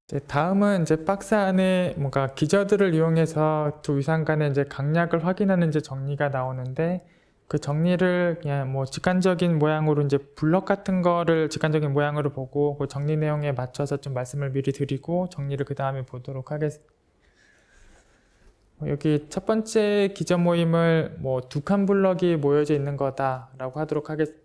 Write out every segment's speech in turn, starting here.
이제 다음은 이제 박스 안에 뭔가 기저들을 이용해서 두 위상 간의 이제 강약을 확인하는 이제 정리가 나오는데, 그 정리를 그냥 뭐 직관적인 모양으로 이제 블럭 같은 거를 직관적인 모양으로 보고 그 정리 내용에 맞춰서 좀 말씀을 미리 드리고 정리를 그 다음에 보도록 하겠습니다. 여기 첫 번째 기저 모임을 뭐 두 칸 블럭이 모여져 있는 거다라고 하도록 하겠습니다.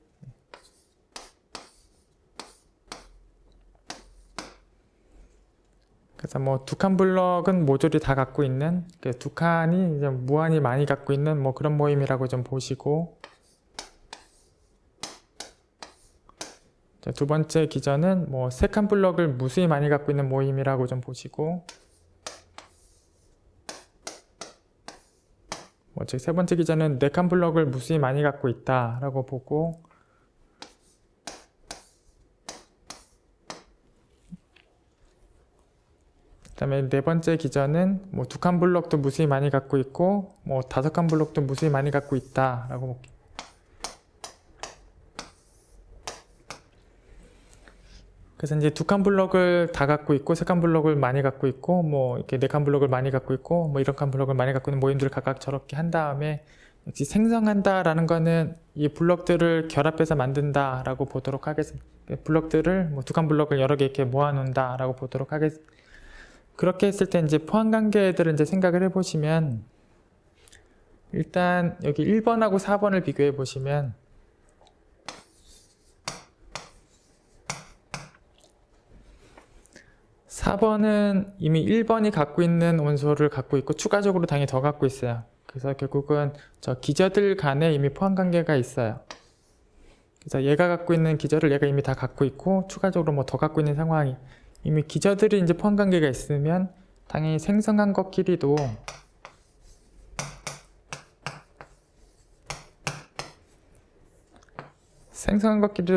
그래서 뭐 두 칸 블럭은 모조리 다 갖고 있는, 그 두 칸이 이제 무한히 많이 갖고 있는 뭐 그런 모임이라고 좀 보시고, 두 번째 기저는 뭐 세 칸 블럭을 무수히 많이 갖고 있는 모임이라고 좀 보시고, 뭐 즉 세 번째 기저는 네 칸 블럭을 무수히 많이 갖고 있다라고 보고, 그다음에 네 번째 기저는 뭐 두 칸 블럭도 무수히 많이 갖고 있고 뭐 다섯 칸 블럭도 무수히 많이 갖고 있다라고 볼게요. 그래서 이제 두 칸 블럭을 다 갖고 있고 세 칸 블럭을 많이 갖고 있고 뭐 이렇게 네 칸 블럭을 많이 갖고 있고 뭐 이런 칸 블럭을 많이 갖고 있는 모임들을 각각 저렇게 한 다음에, 역시 생성한다라는 거는 이 블럭들을 결합해서 만든다라고 보도록 하겠습니다. 블럭들을 뭐 두 칸 블럭을 여러 개 이렇게 모아놓는다라고 보도록 하겠습니다. 그렇게 했을 때 이제 포함 관계들을 이제 생각을 해보시면, 일단 여기 1번하고 4번을 비교해 보시면, 4번은 이미 1번이 갖고 있는 원소를 갖고 있고 추가적으로 당연히 더 갖고 있어요. 그래서 결국은 저 기저들 간에 이미 포함 관계가 있어요. 그래서 얘가 갖고 있는 기저를 얘가 이미 다 갖고 있고 추가적으로 뭐 더 갖고 있는 상황이, 이미 기저들이 이제 포함 관계가 있으면 당연히 생성한 것끼리도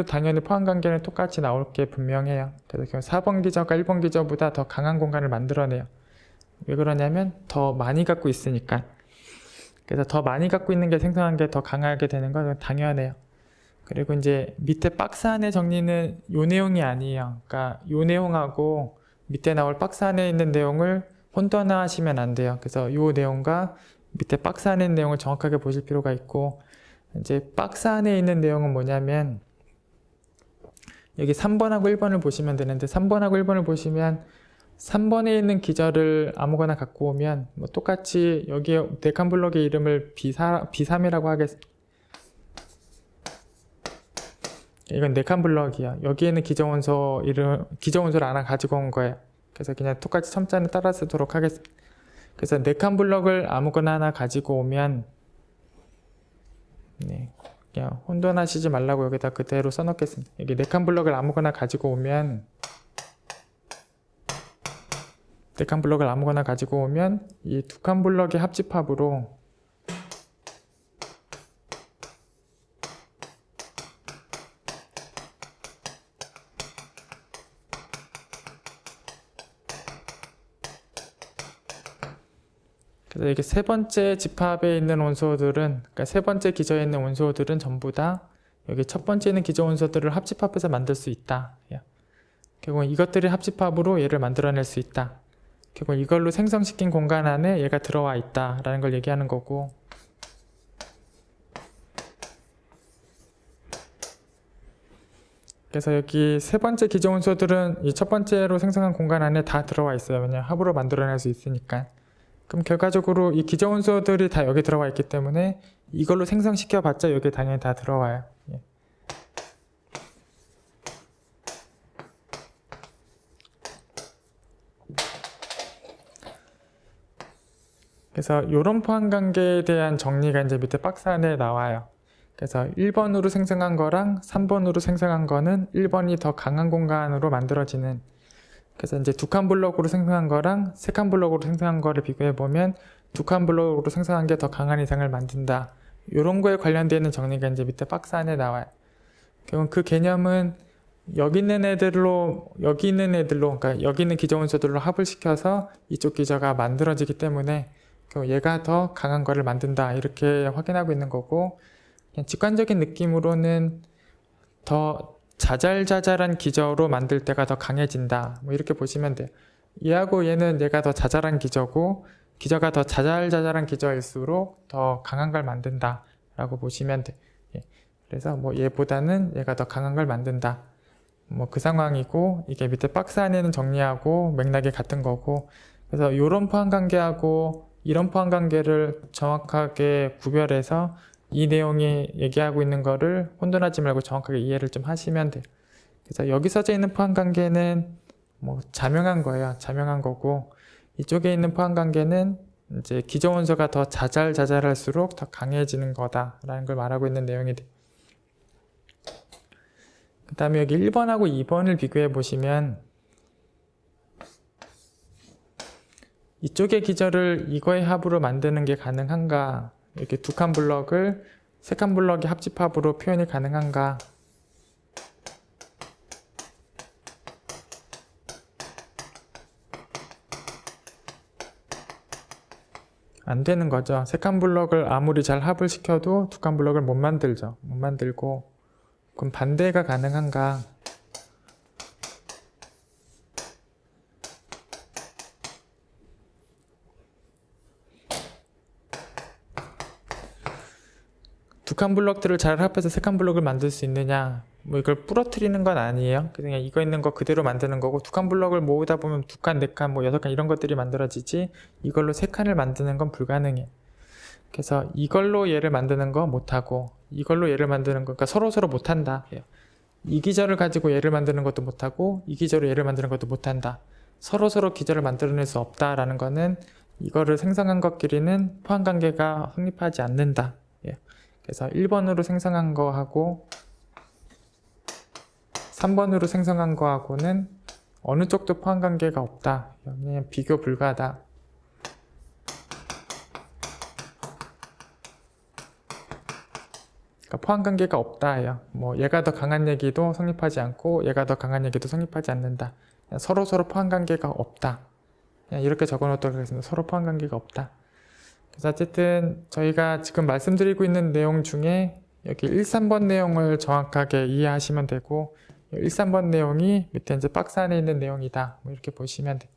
당연히 포함 관계는 똑같이 나올 게 분명해요. 그래서 4번 기저가 1번 기저보다 더 강한 공간을 만들어내요. 왜 그러냐면 더 많이 갖고 있으니까. 그래서 더 많이 갖고 있는 게 생성한 게 더 강하게 되는 건 당연해요. 그리고 이제 밑에 박스 안의 정리는 요 내용이 아니에요. 그러니까 요 내용하고 밑에 나올 박스 안에 있는 내용을 혼돈화하시면 안 돼요. 그래서 요 내용과 밑에 박스 안에 있는 내용을 정확하게 보실 필요가 있고, 이제 박스 안에 있는 내용은 뭐냐면 여기 3번하고 1번을 보시면 되는데, 3번하고 1번을 보시면 3번에 있는 기저를 아무거나 갖고 오면 뭐 똑같이 여기에 네 칸 블럭의 이름을 B3이라고 하겠습니다. 이건 네 칸 블럭이야. 여기에는 기저 원소를 하나 가지고 온 거예요. 그래서 그냥 똑같이 첨자는 따라 쓰도록 하겠습니다. 그래서 네 칸 블럭을 아무거나 하나 가지고 오면, 그냥 혼돈하시지 말라고 여기다 그대로 써놓겠습니다. 여기 네 칸 블럭을 아무거나 가지고 오면, 네 칸 블럭을 아무거나 가지고 오면 이 두 칸 블럭의 합집합으로 그래서 이게 세 번째 집합에 있는 원소들은, 그러니까 세 번째 기저에 있는 원소들은 전부 다 여기 첫 번째 있는 기저 원소들을 합집합해서 만들 수 있다. 결국 이것들이 합집합으로 얘를 만들어낼 수 있다. 결국 이걸로 생성시킨 공간 안에 얘가 들어와 있다라는 걸 얘기하는 거고, 그래서 여기 세 번째 기저 원소들은 이 첫 번째로 생성한 공간 안에 다 들어와 있어요. 왜냐면 합으로 만들어낼 수 있으니까. 그럼 결과적으로 이 기저 원소들이 다 여기 들어와 있기 때문에 이걸로 생성시켜 봤자 여기에 당연히 다 들어와요. 그래서 이런 포함 관계에 대한 정리가 이제 밑에 박스 안에 나와요. 그래서 1번으로 생성한 거랑 3번으로 생성한 거는 1번이 더 강한 공간으로 만들어지는, 그래서 이제 두 칸 블럭으로 생성한 거랑 세 칸 블럭으로 생성한 거를 비교해 보면 두 칸 블럭으로 생성한 게 더 강한 이상을 만든다. 이런 거에 관련되어 있는 정리가 이제 밑에 박스 안에 나와요. 결국 그 개념은 여기 있는 애들로, 그러니까 여기 있는 기저 원소들로 합을 시켜서 이쪽 기저가 만들어지기 때문에 얘가 더 강한 거를 만든다, 이렇게 확인하고 있는 거고, 그냥 직관적인 느낌으로는 더 자잘자잘한 기저로 만들 때가 더 강해진다, 뭐 이렇게 보시면 돼요. 얘하고 얘는 얘가 더 자잘한 기저고 기저가 더 자잘자잘한 기저일수록 더 강한 걸 만든다 라고 보시면 돼. 예. 그래서 뭐 얘보다는 얘가 더 강한 걸 만든다. 뭐 그 상황이고, 이게 밑에 박스 안에는 정리하고 맥락이 같은 거고, 그래서 이런 포함관계하고 이런 포함관계를 정확하게 구별해서 이 내용이 얘기하고 있는 거를 혼돈하지 말고 정확하게 이해를 좀 하시면 돼요. 그래서 여기 써져 있는 포함관계는 뭐 자명한 거예요. 자명한 거고, 이쪽에 있는 포함관계는 이제 기저원소가 더 자잘자잘할수록 더 강해지는 거다라는 걸 말하고 있는 내용이 돼요. 그 다음에 여기 1번하고 2번을 비교해 보시면 이쪽의 기저를 이거의 합으로 만드는 게 가능한가, 이렇게 두 칸 블럭을 세 칸 블럭의 합집합으로 표현이 가능한가, 안 되는 거죠. 세 칸 블럭을 아무리 잘 합을 시켜도 두 칸 블럭을 못 만들죠. 못 만들고, 그럼 반대가 가능한가? 두 칸 블럭들을 잘 합해서 세 칸 블럭을 만들 수 있느냐? 뭐 이걸 부러뜨리는 건 아니에요. 그냥 이거 있는 거 그대로 만드는 거고, 두 칸 블럭을 모으다 보면 두 칸, 네 칸, 뭐 여섯 칸 이런 것들이 만들어지지, 이걸로 세 칸을 만드는 건 불가능해. 그래서 이걸로 얘를 만드는 거 못하고, 이걸로 얘를 만드는 거, 그러니까 서로서로 못한다. 이 기저를 가지고 얘를 만드는 것도 못하고, 이 기저로 얘를 만드는 것도 못한다. 서로서로 기저를 만들어낼 수 없다라는 거는 이거를 생성한 것끼리는 포함관계가 성립하지 않는다. 그래서 1번으로 생성한 거하고 3번으로 생성한 거하고는 어느 쪽도 포함관계가 없다. 그냥 비교 불가하다. 그러니까 포함관계가 없다예요. 뭐 얘가 더 강한 얘기도 성립하지 않고 얘가 더 강한 얘기도 성립하지 않는다. 서로서로 포함관계가 없다. 그냥 이렇게 적어놓도록 하겠습니다. 서로 포함관계가 없다. 그래서 어쨌든 저희가 지금 말씀드리고 있는 내용 중에 여기 1, 3번 내용을 정확하게 이해하시면 되고, 1, 3번 내용이 밑에 이제 박스 안에 있는 내용이다. 뭐 이렇게 보시면 돼요.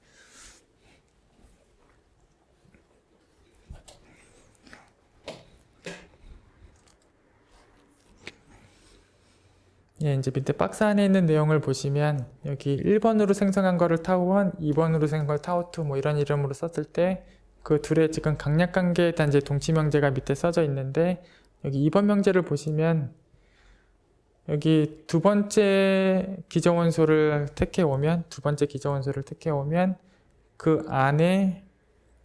예, 이제 밑에 박스 안에 있는 내용을 보시면 여기 1번으로 생성한 거를 타우1, 2번으로 생성한 걸 타우2 뭐 이런 이름으로 썼을 때 그 둘의 지금 강약관계에 대한 이제 동치명제가 밑에 써져 있는데, 여기 2번 명제를 보시면 여기 두 번째 기저원소를 택해 오면 그 안에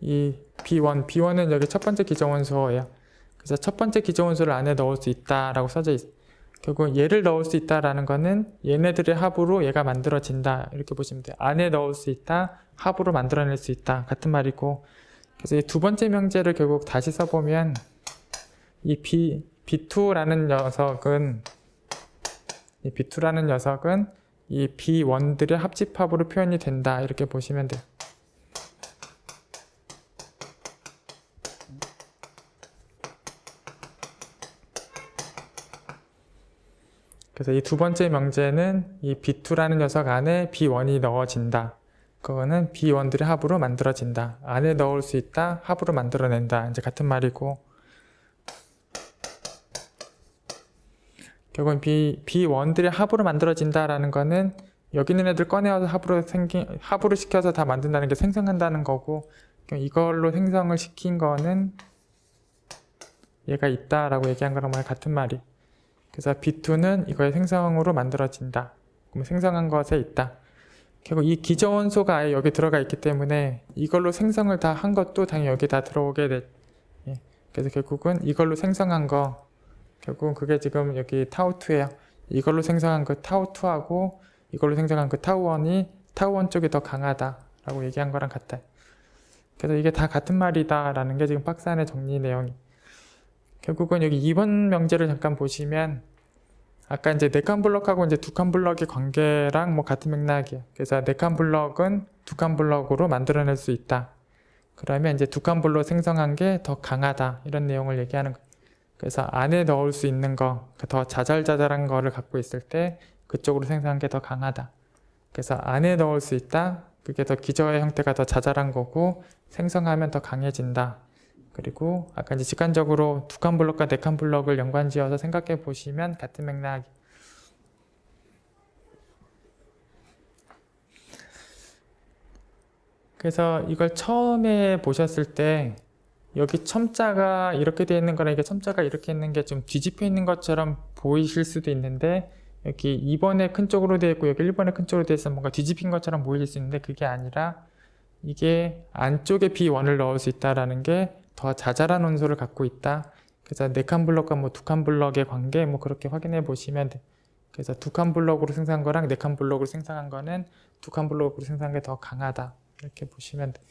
이 B1은 여기 첫 번째 기저원소예요. 그래서 첫 번째 기저원소를 안에 넣을 수 있다라고 써져 있어요. 결국 얘를 넣을 수 있다라는 거는 얘네들의 합으로 얘가 만들어진다 이렇게 보시면 돼요. 안에 넣을 수 있다, 합으로 만들어낼 수 있다 같은 말이고, 그래서 이 두 번째 명제를 결국 다시 써보면 이 B2라는 녀석은 이 B1들의 합집합으로 표현이 된다 이렇게 보시면 돼요. 그래서 이 두 번째 명제는 이 B2라는 녀석 안에 B1이 넣어진다. 그거는 B1들의 합으로 만들어진다. 안에 넣을 수 있다, 합으로 만들어낸다. 이제 같은 말이고, 결국은 B1들의 합으로 만들어진다라는 거는 여기 있는 애들 꺼내와서 합으로 시켜서 다 만든다는 게 생성한다는 거고, 이걸로 생성을 시킨 거는 얘가 있다라고 얘기한 거랑 같은 말이. 그래서 B2는 이거의 생성으로 만들어진다. 그럼 생성한 것에 있다. 결국 이 기저원소가 아예 여기 들어가 있기 때문에 이걸로 생성을 다 한 것도 당연히 여기 다 들어오게 돼. 그래서 결국은 이걸로 생성한 거, 결국은 그게 지금 여기 타우2예요. 이걸로 생성한 그 타우2하고 이걸로 생성한 그 타우1이 타우1 쪽이 더 강하다라고 얘기한 거랑 같아요. 그래서 이게 다 같은 말이다라는 게 지금 박스 안의 정리 내용이. 결국은 여기 2번 명제를 잠깐 보시면 아까 이제 4칸 블럭하고 이제 2칸 블럭의 관계랑 뭐 같은 맥락이에요. 그래서 4칸 블럭은 2칸 블럭으로 만들어낼 수 있다. 그러면 이제 2칸 블럭 생성한 게 더 강하다. 이런 내용을 얘기하는 거예요. 그래서 안에 넣을 수 있는 거, 더 자잘자잘한 거를 갖고 있을 때 그쪽으로 생성한 게 더 강하다. 그래서 안에 넣을 수 있다, 그게 더 기저의 형태가 더 자잘한 거고 생성하면 더 강해진다. 그리고 아까 이제 직관적으로 두 칸 블럭과 네 칸 블럭을 연관지어서 생각해 보시면 같은 맥락. 그래서 이걸 처음에 보셨을 때 여기 첨자가 이렇게 되어 있는 거랑 이게 첨자가 이렇게 있는 게 좀 뒤집혀 있는 것처럼 보이실 수도 있는데 여기 2번에 큰 쪽으로 되어 있고 여기 1번에 큰 쪽으로 되어 있어서 뭔가 뒤집힌 것처럼 보일 수 있는데 그게 아니라 이게 안쪽에 B1을 넣을 수 있다라는 게 더 자잘한 원소를 갖고 있다. 그래서 네 칸 블럭과 뭐 두 칸 블럭의 관계 뭐 그렇게 확인해 보시면 돼. 그래서 두 칸 블럭으로 생성한 거랑 네 칸 블럭으로 생성한 거는 두 칸 블럭으로 생성한 게 더 강하다. 이렇게 보시면 돼.